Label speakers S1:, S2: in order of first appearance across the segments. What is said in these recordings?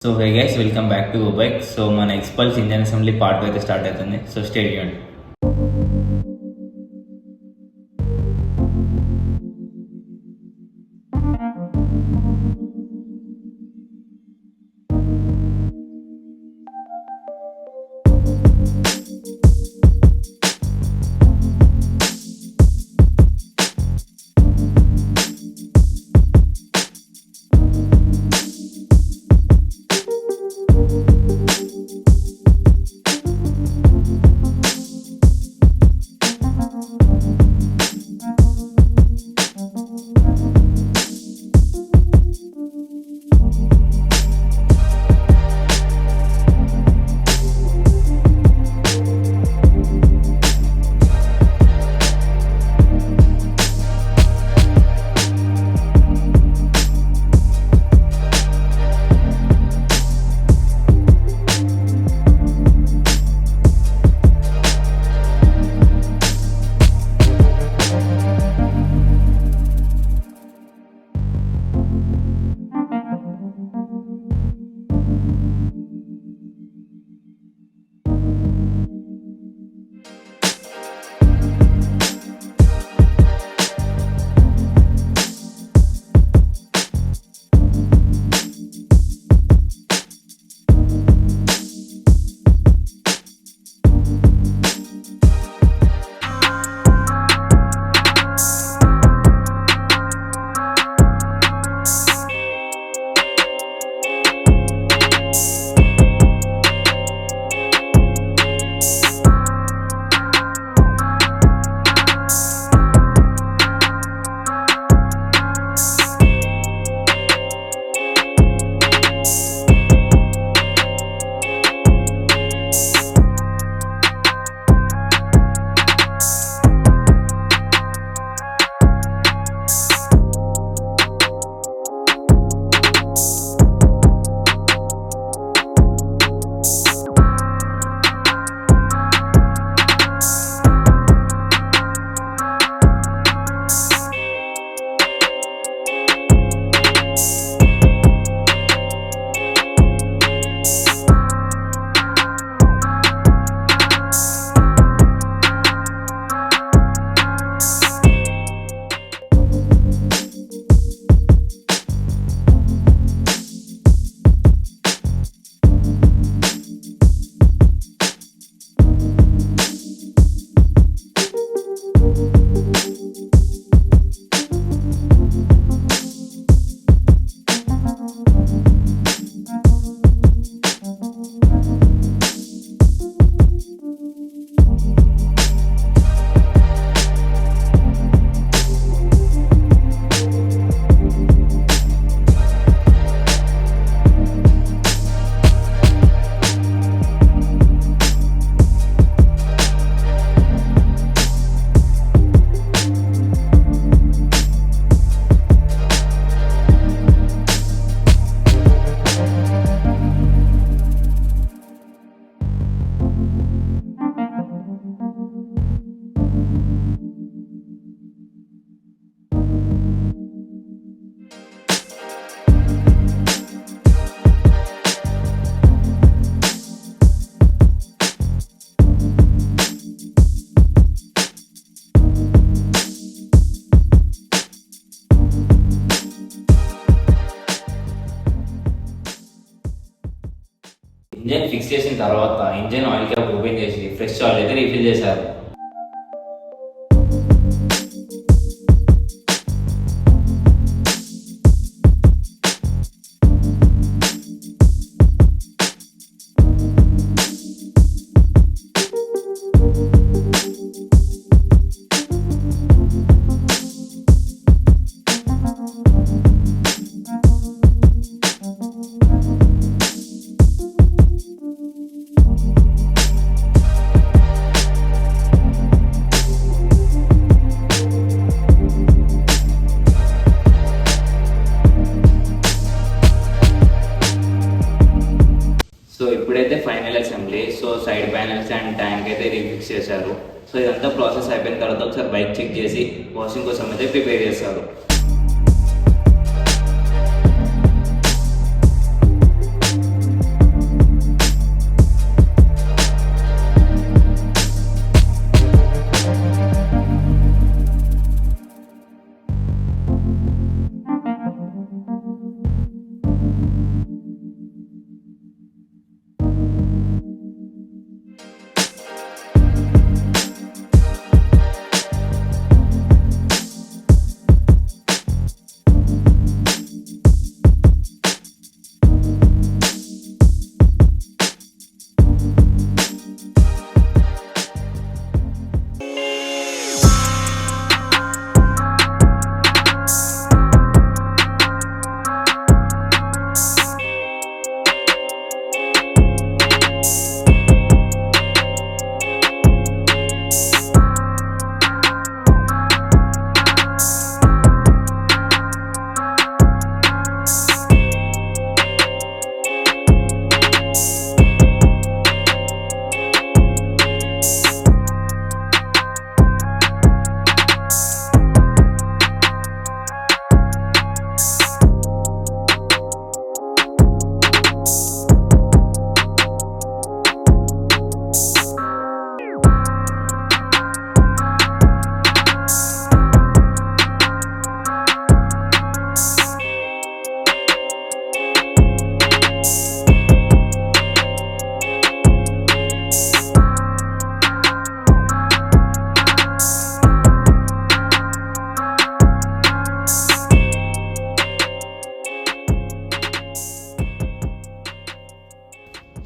S1: So hey guys, welcome back to GOBYK. So my XPulse engine assembly part with start అవుతుంది. So stay tuned. Engine fix చేసిన తర్వాత engine oil cap open చేసి fresh oil అయితే refill చేశారు. So ఇప్పుడైతే final assembly. So side panels and tank అయితే రీఫిక్స్ చేశారు. So ఇదంతా ప్రాసెస్ అయిపోయిన తర్వాత ఒకసారి బైక్ చెక్ చేసి వాషింగ్ కోసం అయితే ప్రిపేర్ చేస్తారు.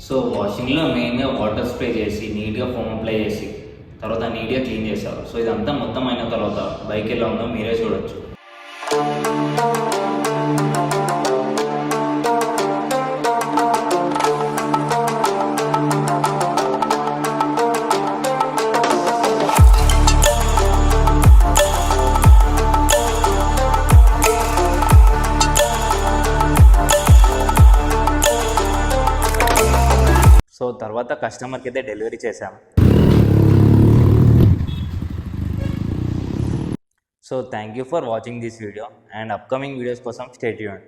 S1: సో వాషింగ్లో మెయిన్గా వాటర్ స్ప్రే చేసి నీట్గా ఫోమ్ అప్లై చేసి తర్వాత నీట్గా క్లీన్ చేస్తారు. సో ఇదంతా మొత్తం అయిన తర్వాత బైక్ ఎలా ఉందో మీరే చూడొచ్చు. సో తర్వాత కస్టమర్కి అయితే డెలివరీ చేశాము. So thank you for watching this video and upcoming videos కోసం స్టే ట్యూన్డ్.